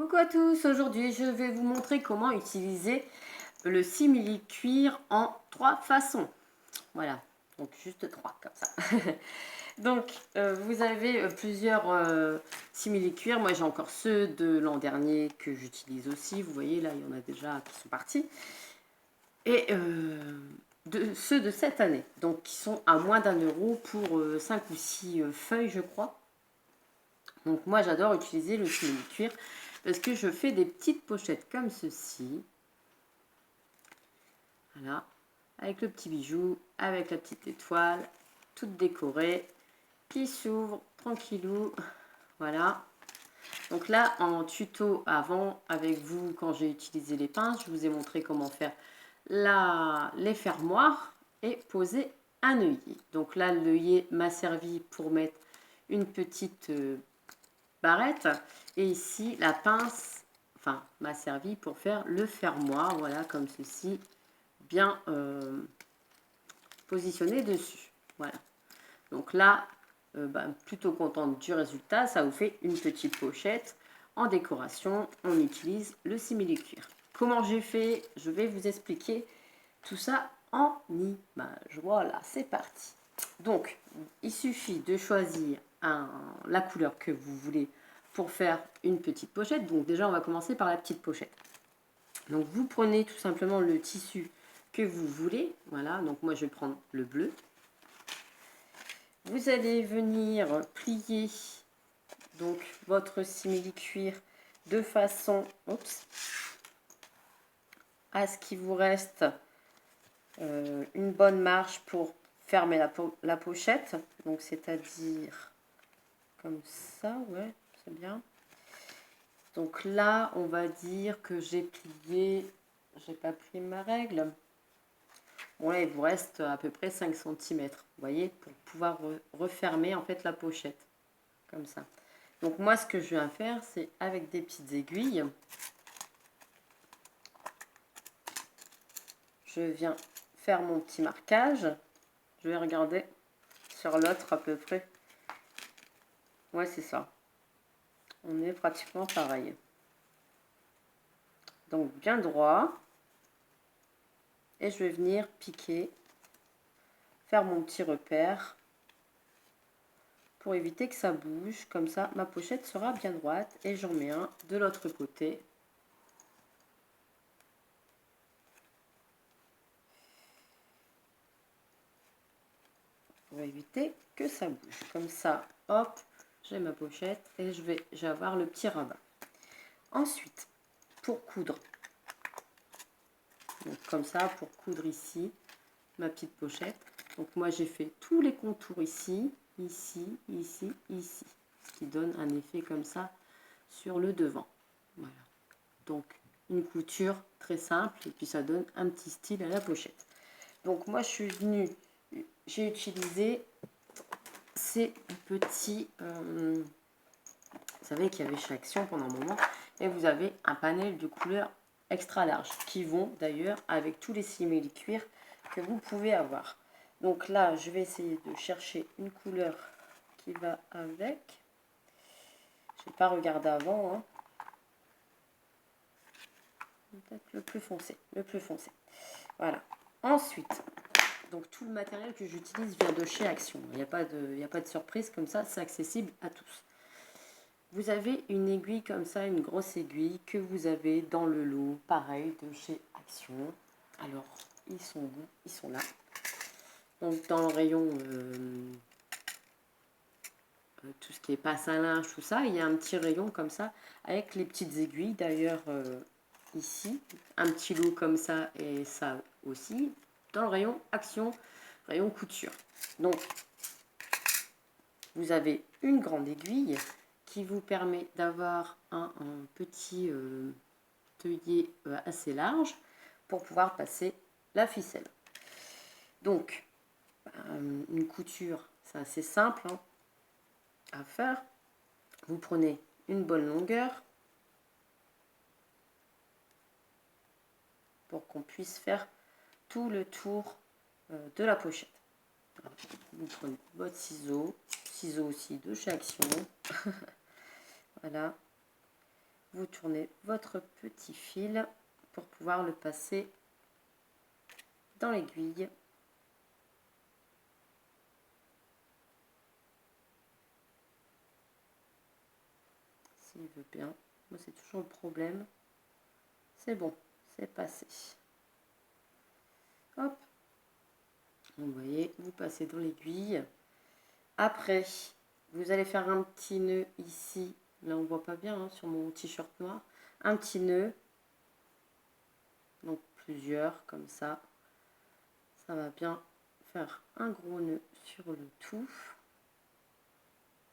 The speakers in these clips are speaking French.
Coucou à tous, aujourd'hui je vais vous montrer comment utiliser le simili-cuir en 3 façons. Voilà, donc juste 3 comme ça. Donc vous avez plusieurs simili-cuir, moi j'ai encore ceux de l'an dernier que j'utilise aussi, vous voyez là il y en a déjà qui sont partis. Et ceux de cette année, donc qui sont à moins d'1 € pour 5 ou 6 feuilles je crois. Donc moi j'adore utiliser le simili-cuir parce que je fais des petites pochettes comme ceci. Voilà, avec le petit bijou, avec la petite étoile, toute décorée, qui s'ouvre tranquillou. Voilà. Donc là, en tuto avant, avec vous, quand j'ai utilisé les pinces, je vous ai montré comment faire les fermoirs et poser un œillet. Donc là, l'œillet m'a servi pour mettre une petite barrette. Et ici, la pince, enfin, m'a servi pour faire le fermoir. Voilà, comme ceci, bien positionné dessus. Voilà. Donc là, plutôt contente du résultat. Ça vous fait une petite pochette. En décoration, on utilise le simili-cuir. Comment j'ai fait? Je vais vous expliquer tout ça en image. Voilà, c'est parti. Donc, il suffit de choisir la couleur que vous voulez pour faire une petite pochette. Donc déjà, on va commencer par la petite pochette. Donc, vous prenez tout simplement le tissu que vous voulez. Voilà, donc moi, je vais prendre le bleu. Vous allez venir plier donc votre simili-cuir de façon à ce qu'il vous reste une bonne marge pour fermer la pochette. Donc c'est-à-dire comme ça, ouais, c'est bien. Donc là, on va dire que j'ai plié, j'ai pas plié ma règle. Bon là, il vous reste à peu près 5 cm, vous voyez, pour pouvoir refermer en fait la pochette, comme ça. Donc moi, ce que je viens faire, c'est avec des petites aiguilles, je viens faire mon petit marquage. Je vais regarder sur l'autre à peu près. Ouais, c'est ça. On est pratiquement pareil. Donc bien droit. Et je vais venir piquer, faire mon petit repère pour éviter que ça bouge. Comme ça, ma pochette sera bien droite. Et j'en mets un de l'autre côté. Pour éviter que ça bouge. Comme ça, hop, j'ai ma pochette et je vais avoir le petit rabat. Ensuite, pour coudre, donc comme ça, pour coudre ici ma petite pochette. Donc moi j'ai fait tous les contours ici, ici, ici, ici, ce qui donne un effet comme ça sur le devant. Voilà. Donc une couture très simple et puis ça donne un petit style à la pochette. Donc moi je suis venue, j'ai utilisé ces petits, vous savez qu'il y avait chez Action pendant un moment, et vous avez un panel de couleurs extra large qui vont d'ailleurs avec tous les simili-cuir que vous pouvez avoir. Donc là, je vais essayer de chercher une couleur qui va avec. Je n'ai pas regardé avant. Hein. Peut-être le plus foncé. Le plus foncé. Voilà. Ensuite, donc tout le matériel que j'utilise vient de chez Action. Il n'y a pas de surprise comme ça. C'est accessible à tous. Vous avez une aiguille comme ça, une grosse aiguille que vous avez dans le lot, pareil, de chez Action. Alors, ils sont où? Ils sont là. Donc, dans le rayon, tout ce qui est passe à linge, tout ça, il y a un petit rayon comme ça, avec les petites aiguilles. D'ailleurs, ici, un petit lot comme ça et ça aussi. Dans le rayon Action, rayon couture. Donc, vous avez une grande aiguille qui vous permet d'avoir un petit œillet assez large pour pouvoir passer la ficelle. Donc, une couture, c'est assez simple hein, à faire. Vous prenez une bonne longueur pour qu'on puisse faire tout le tour de la pochette. Alors, vous prenez votre ciseau aussi de chez Action. Voilà. vous tournez votre petit fil pour pouvoir le passer dans l'aiguille. S'il veut bien. Moi, c'est toujours le problème. C'est bon, c'est passé. Hop. Vous voyez, vous passez dans l'aiguille. Après, vous allez faire un petit nœud ici. Là, on voit pas bien hein, sur mon t-shirt noir. Un petit nœud. Donc, plusieurs, comme ça. Ça va bien faire un gros nœud sur le tout.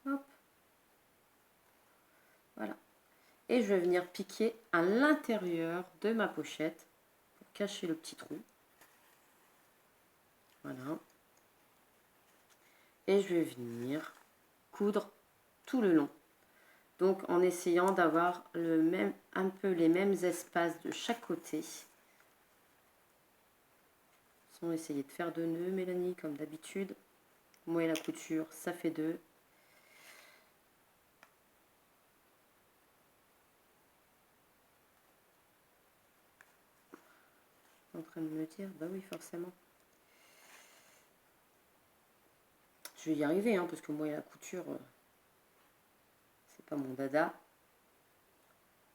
Hop. Voilà. Et je vais venir piquer à l'intérieur de ma pochette pour cacher le petit trou. Voilà. Et je vais venir coudre tout le long. Donc en essayant d'avoir un peu les mêmes espaces de chaque côté. Sans essayer de faire 2 nœuds, Mélanie, comme d'habitude. Moi et la couture, ça fait 2. En train de me dire, bah oui, forcément. Je vais y arriver, hein, parce que moi et la couture, c'est pas mon dada.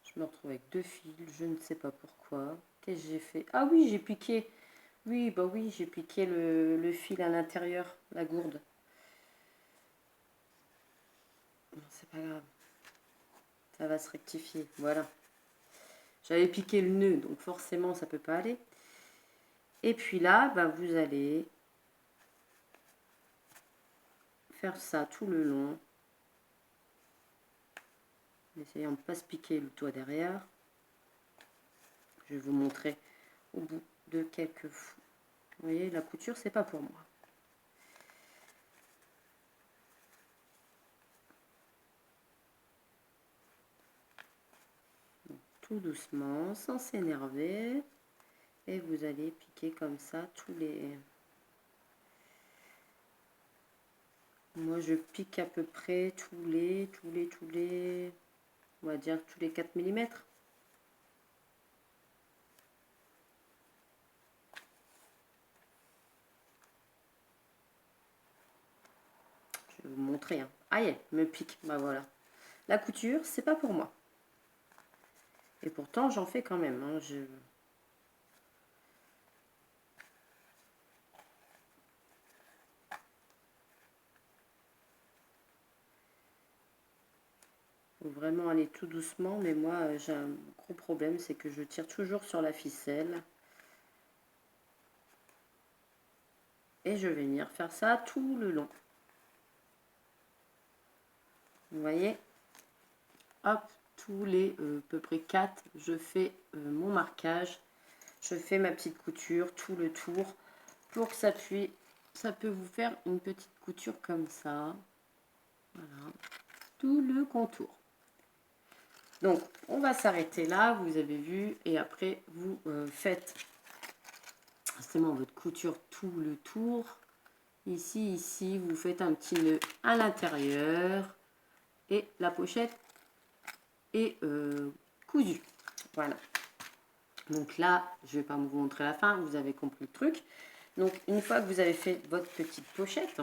Je me retrouve avec 2 fils, je ne sais pas pourquoi. Qu'est-ce que j'ai fait? Ah oui, j'ai piqué. Oui, bah oui, j'ai piqué le fil à l'intérieur, la gourde. C'est pas grave. Ça va se rectifier, voilà. J'avais piqué le nœud, donc forcément, ça peut pas aller. Et puis là, bah, vous allez faire ça tout le long. En essayant de ne pas se piquer le toit derrière. Je vais vous montrer au bout de quelques fois. Vous voyez, la couture, c'est pas pour moi. Donc, tout doucement, sans s'énerver. Et vous allez piquer comme ça tous les... Moi, je pique à peu près tous les... On va dire tous les 4 mm. Je vais vous montrer. Hein. Ah, yeah, me pique. Bah voilà. La couture, c'est pas pour moi. Et pourtant, j'en fais quand même. Hein. Faut vraiment aller tout doucement, mais moi j'ai un gros problème, c'est que je tire toujours sur la ficelle. Et je vais venir faire ça tout le long. Vous voyez? Hop, tous les à peu près 4, je fais mon marquage. Je fais ma petite couture, tout le tour, pour que ça puisse, ça peut vous faire une petite couture comme ça. Voilà, tout le contour. Donc, on va s'arrêter là, vous avez vu, et après, vous faites justement votre couture tout le tour. Ici, vous faites un petit nœud à l'intérieur, et la pochette est cousue. Voilà. Donc là, je ne vais pas vous montrer la fin, vous avez compris le truc. Donc, une fois que vous avez fait votre petite pochette,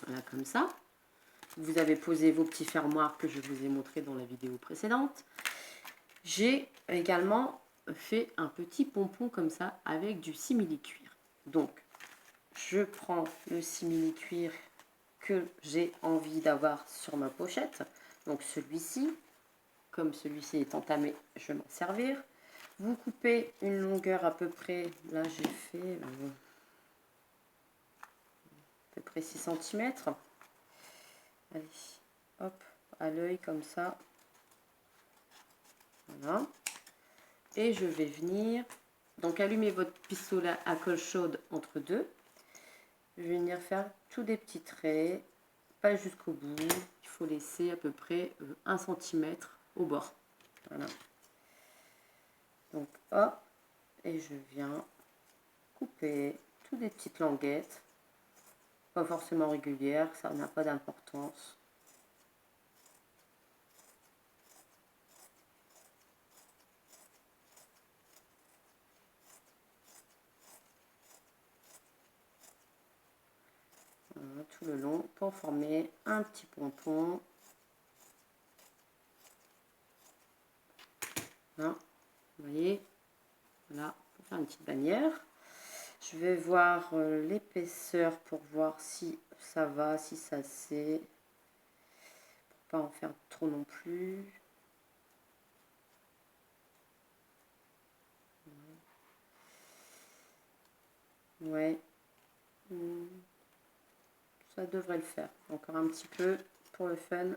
voilà, comme ça, vous avez posé vos petits fermoirs que je vous ai montré dans la vidéo précédente. J'ai également fait un petit pompon comme ça avec du simili-cuir. Donc, je prends le simili-cuir que j'ai envie d'avoir sur ma pochette. Donc, celui-ci, comme celui-ci est entamé, je vais m'en servir. Vous coupez une longueur à peu près, là j'ai fait à peu près 6 cm. Allez, hop, à l'œil comme ça. Voilà. Et je vais venir, donc allumer votre pistolet à colle chaude entre deux. Je vais venir faire tous des petits traits, pas jusqu'au bout. Il faut laisser à peu près 1 cm au bord. Voilà. Donc hop, et je viens couper toutes des petites languettes. Pas forcément régulières, ça n'a pas d'importance. tout le long pour former un petit pompon. Hein, vous voyez, voilà, pour faire une petite bannière. Je vais voir l'épaisseur pour voir si ça va, si ça c'est, pour pas en faire trop non plus. Ouais, ça devrait le faire. Encore un petit peu pour le fun.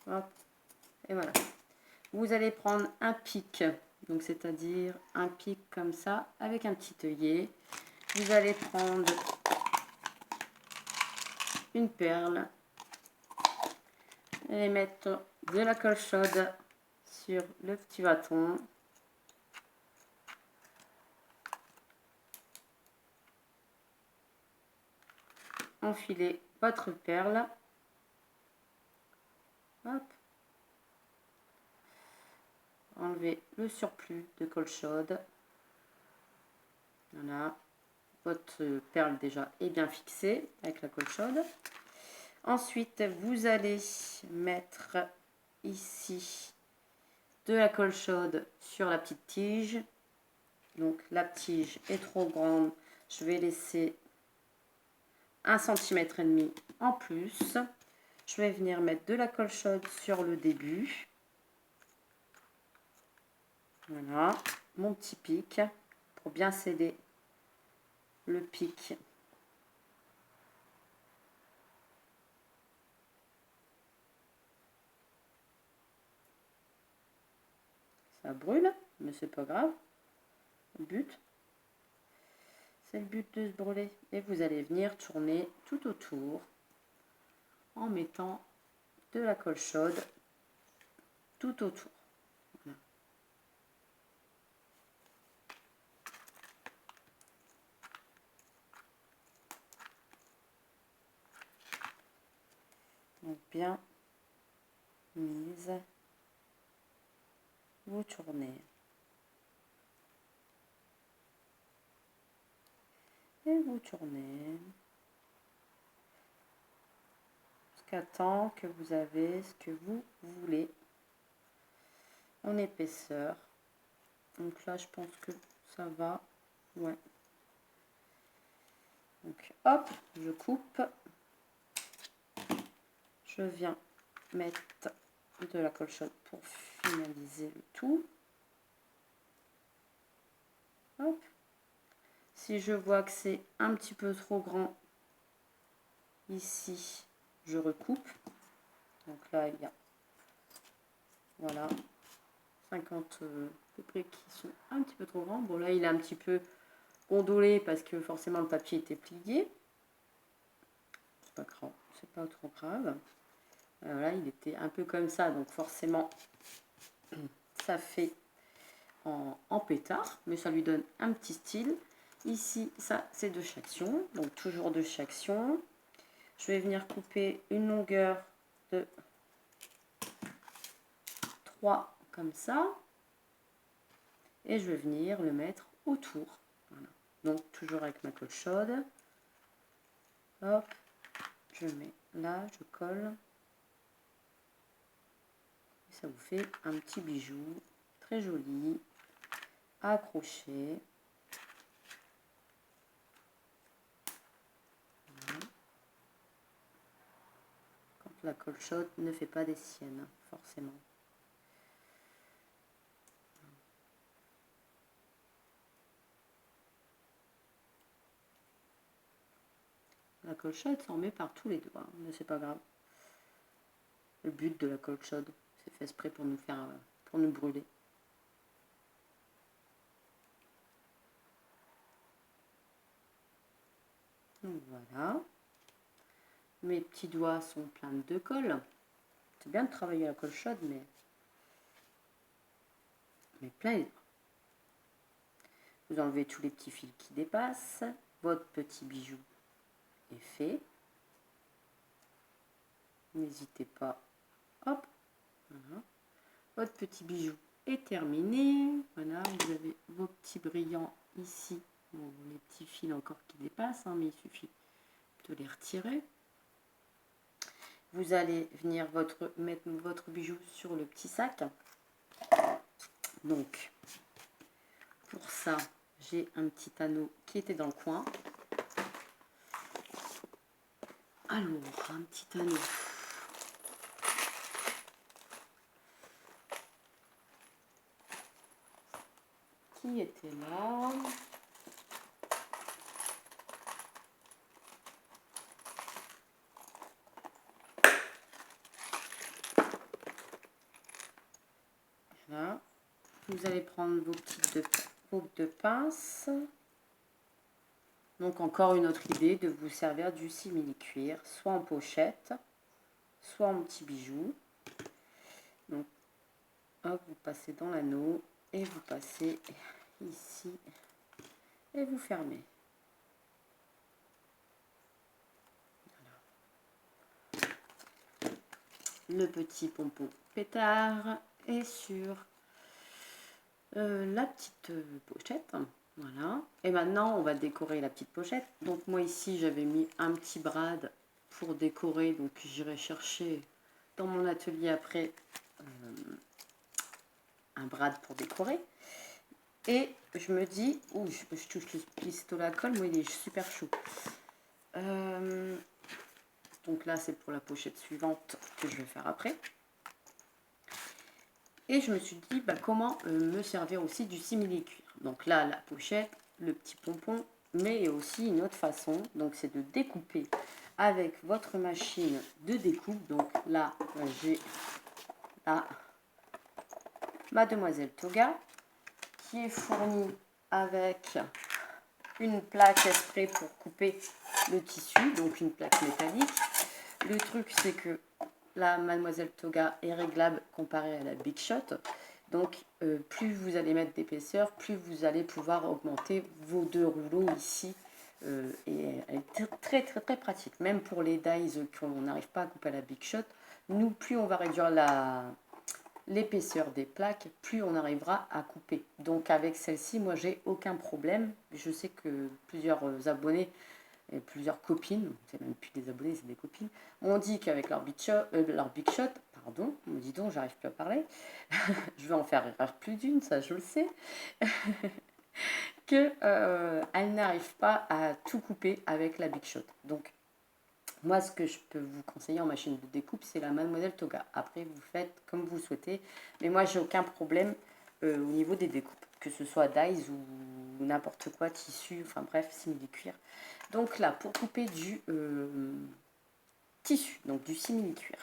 Hop, et voilà. Vous allez prendre un pic, donc c'est-à-dire un pic comme ça, avec un petit œillet. Vous allez prendre une perle et mettre de la colle chaude sur le petit bâton. Enfilez votre perle. Hop. Enlevez le surplus de colle chaude. Voilà. Votre perle déjà est bien fixée avec la colle chaude. Ensuite, vous allez mettre ici de la colle chaude sur la petite tige. Donc la tige est trop grande. Je vais laisser 1,5 cm en plus. Je vais venir mettre de la colle chaude sur le début. Voilà, mon petit pic pour bien sceller le pic. Ça brûle, mais c'est pas grave. Le but, c'est le but de se brûler. Et vous allez venir tourner tout autour en mettant de la colle chaude tout autour. Voilà. Donc bien mise, vous tournez. Et vous tournez jusqu'à temps que vous avez ce que vous voulez en épaisseur. Donc là, je pense que ça va. Ouais. Donc hop, je coupe. Je viens mettre de la colle chaude pour finaliser le tout. Hop. Si je vois que c'est un petit peu trop grand ici, je recoupe. Donc là, il y a, voilà, 50 à peu près qui sont un petit peu trop grands. Bon, là, il est un petit peu gondolé parce que forcément le papier était plié. C'est pas trop grave. Voilà, il était un peu comme ça, donc forcément, ça fait en pétard, mais ça lui donne un petit style. Ici, ça, c'est de Chaction, donc toujours de Chaction. Je vais venir couper une longueur de 3 comme ça. Et je vais venir le mettre autour. Voilà. Donc, toujours avec ma colle chaude. Hop, je mets là, je colle. Et ça vous fait un petit bijou très joli à accrocher. La colle chaude ne fait pas des siennes, forcément. La colle chaude s'en met par tous les doigts, mais c'est pas grave. Le but de la colle chaude, c'est fait exprès pour nous faire, pour nous brûler. Donc voilà. Mes petits doigts sont pleins de colle. C'est bien de travailler la colle chaude, mais plein les doigts. Vous enlevez tous les petits fils qui dépassent. Votre petit bijou est fait. N'hésitez pas. Hop. Voilà. Votre petit bijou est terminé. Voilà, vous avez vos petits brillants ici. Bon, les petits fils encore qui dépassent, hein, mais il suffit de les retirer. Vous allez venir mettre votre bijou sur le petit sac. Donc, pour ça, j'ai un petit anneau qui était dans le coin. Alors, un petit anneau. Qui était là? Voilà. Vous allez prendre vos petites paumes de pince. Donc encore une autre idée de vous servir du simili-cuir, soit en pochette, soit en petit bijou. Donc hop, vous passez dans l'anneau et vous passez ici et vous fermez. Voilà. Le petit pompon pétard est sur la petite pochette. Voilà. Et maintenant, on va décorer la petite pochette. Donc moi ici, j'avais mis un petit brad pour décorer. Donc j'irai chercher dans mon atelier après un brad pour décorer. Et je me dis, ouh, je touche le pistolet à colle, moi il est super chaud. Donc là, c'est pour la pochette suivante que je vais faire après. Et je me suis dit, bah, comment me servir aussi du simili-cuir. Donc là, la pochette, le petit pompon, mais il y a aussi une autre façon. Donc c'est de découper avec votre machine de découpe. Donc là, j'ai la Mademoiselle Toga qui est fournie avec une plaque exprès pour couper le tissu, donc une plaque métallique. Le truc, c'est que la Mademoiselle Toga est réglable comparée à la Big Shot. Donc, plus vous allez mettre d'épaisseur, plus vous allez pouvoir augmenter vos deux rouleaux ici. Et elle est très, très, très pratique. Même pour les dies qu'on n'arrive pas à couper à la Big Shot, nous, plus on va réduire l'épaisseur des plaques, plus on arrivera à couper. Donc, avec celle-ci, moi, j'ai aucun problème. Je sais que plusieurs abonnés et plusieurs copines, c'est même plus des abonnés, c'est des copines, m'ont dit qu'avec leur Big Shot, pardon, me dis donc, j'arrive plus à parler, je vais en faire erreur plus d'une, ça je le sais, qu'elles n'arrivent pas à tout couper avec la Big Shot. Donc, moi, ce que je peux vous conseiller en machine de découpe, c'est la Mademoiselle Toga. Après, vous faites comme vous souhaitez, mais moi, j'ai aucun problème au niveau des découpes, que ce soit dies ou n'importe quoi, tissu, enfin bref, simili-cuir. Donc là, pour couper du tissu, donc du simili-cuir,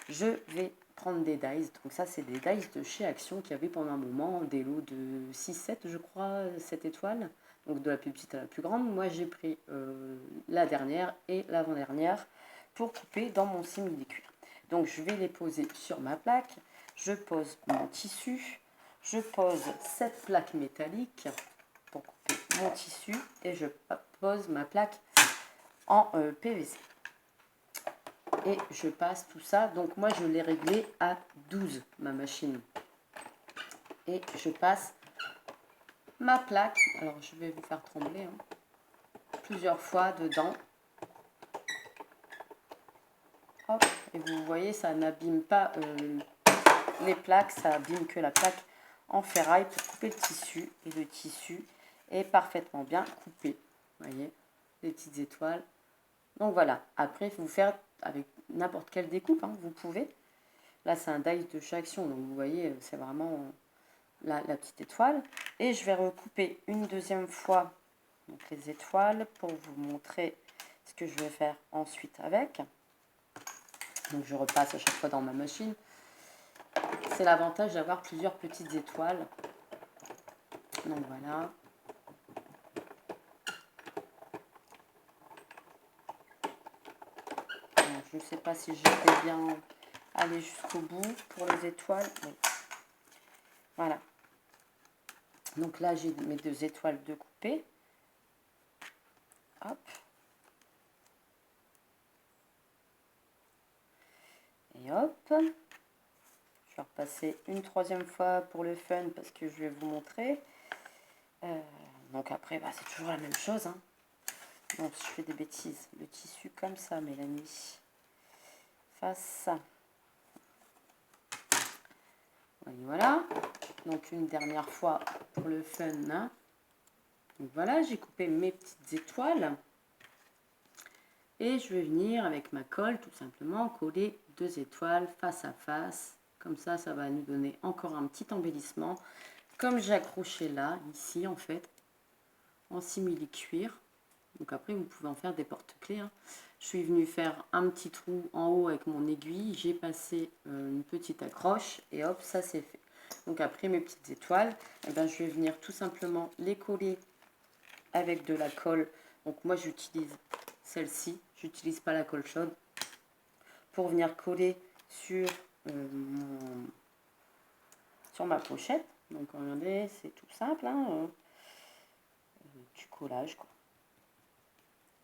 je vais prendre des dies. Donc ça, c'est des dies de chez Action qui avaient pendant un moment des lots de 6-7, je crois, 7 étoiles. Donc de la plus petite à la plus grande. Moi, j'ai pris la dernière et l'avant-dernière pour couper dans mon simili-cuir. Donc je vais les poser sur ma plaque. Je pose mon tissu. Je pose cette plaque métallique pour couper mon tissu et je pose ma plaque en PVC. Et je passe tout ça. Donc moi, je l'ai réglé à 12, ma machine. Et je passe ma plaque. Alors, je vais vous faire trembler. Plusieurs fois dedans. Hop. Et vous voyez, ça n'abîme pas les plaques. Ça abîme que la plaque en ferraille pour couper le tissu. Et le tissu est parfaitement bien coupé. Vous voyez, les petites étoiles. Donc voilà. Après, vous faire avec n'importe quelle découpe, vous pouvez. Là, c'est un dies de chez Action, donc vous voyez, c'est vraiment la petite étoile. Et je vais recouper une deuxième fois donc les étoiles pour vous montrer ce que je vais faire ensuite avec. Donc je repasse à chaque fois dans ma machine. C'est l'avantage d'avoir plusieurs petites étoiles. Donc voilà. Alors, je ne sais pas si je vais bien aller jusqu'au bout pour les étoiles. Oui. Voilà. Donc là, j'ai mes deux étoiles de coupées. Hop. Et hop. Je repasser une troisième fois pour le fun parce que je vais vous montrer. Donc après, bah, c'est toujours la même chose. Hein. Donc je fais des bêtises. Le tissu comme ça, Mélanie. Face ça. Voilà. Donc une dernière fois pour le fun. Hein. Donc voilà, j'ai coupé mes petites étoiles. Et je vais venir avec ma colle, tout simplement, coller 2 étoiles face à face. Comme ça, ça va nous donner encore un petit embellissement. Comme j'ai accroché là, ici, en fait, en simili-cuir. Donc après, vous pouvez en faire des porte-clés. Hein. Je suis venue faire un petit trou en haut avec mon aiguille. J'ai passé une petite accroche et hop, ça c'est fait. Donc après, mes petites étoiles, eh ben, je vais venir tout simplement les coller avec de la colle. Donc moi, j'utilise celle-ci. J'utilise pas la colle chaude. Pour venir coller sur, sur ma pochette. Donc regardez, c'est tout simple. Hein, du collage, quoi.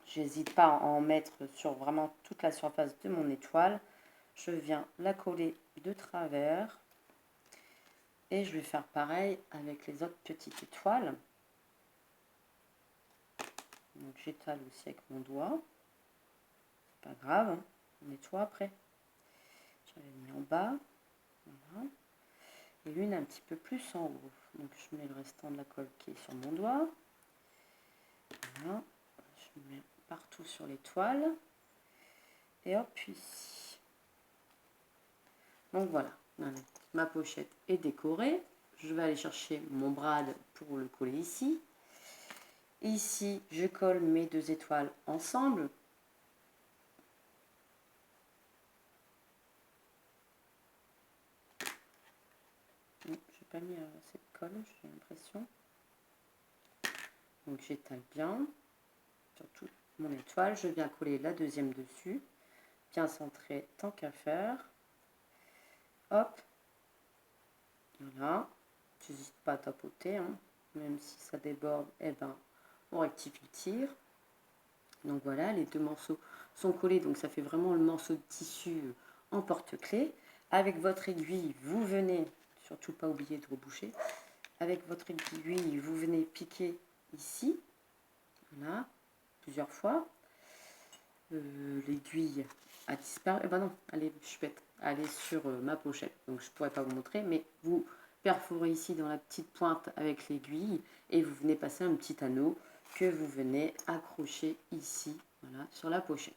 J'hésite pas à en mettre sur vraiment toute la surface de mon étoile. Je viens la coller de travers. Et je vais faire pareil avec les autres petites étoiles. Donc j'étale aussi avec mon doigt. C'est pas grave, hein. On nettoie après. J'avais mis en bas. Voilà. Et une un petit peu plus en haut. Donc je mets le restant de la colle qui est sur mon doigt. Voilà. Je mets partout sur l'étoile. Et hop, ici. Donc voilà, ma pochette est décorée. Je vais aller chercher mon brad pour le coller ici. Ici, je colle mes 2 étoiles ensemble. Je n'ai pas mis assez de colle, j'ai l'impression. Donc j'étale bien sur toute mon étoile. Je viens coller la deuxième dessus. Bien centré tant qu'à faire. Hop. Voilà. N'hésite pas à tapoter. Hein. Même si ça déborde, eh ben, on rectifie le tir. Donc voilà, les 2 morceaux sont collés. Donc ça fait vraiment le morceau de tissu en porte-clés. Avec votre aiguille, vous venez, surtout pas oublier de reboucher. Avec votre aiguille, vous venez piquer ici. Voilà, plusieurs fois. L'aiguille a disparu. Eh ben non, allez, je suis bête. Elle est sur ma pochette. Donc je ne pourrais pas vous montrer. Mais vous perforez ici dans la petite pointe avec l'aiguille. Et vous venez passer un petit anneau que vous venez accrocher ici, voilà, sur la pochette.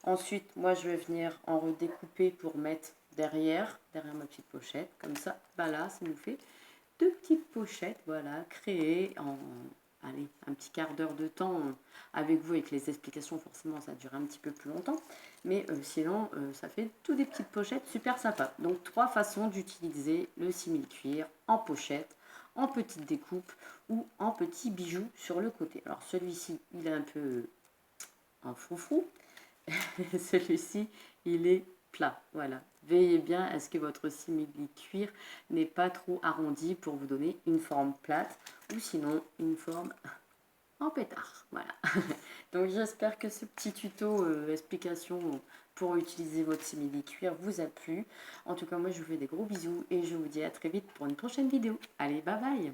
Ensuite, moi, je vais venir en redécouper pour mettre derrière ma petite pochette. Comme ça, bah là, ça nous fait 2 petites pochettes, voilà, créées en, allez, un petit quart d'heure de temps avec vous, avec les explications, forcément, ça dure un petit peu plus longtemps. Mais sinon, ça fait toutes des petites pochettes super sympas. Donc, 3 façons d'utiliser le simili-cuir en pochette, en petite découpe ou en petits bijoux sur le côté. Alors celui-ci, il est un peu en froufrou. Celui-ci, il est plat. Voilà. Veillez bien à ce que votre simili-cuir n'est pas trop arrondi pour vous donner une forme plate ou sinon une forme en pétard. Voilà. Donc j'espère que ce petit tuto explication pour utiliser votre simili-cuir vous a plu. En tout cas, moi je vous fais des gros bisous et je vous dis à très vite pour une prochaine vidéo. Allez, bye bye!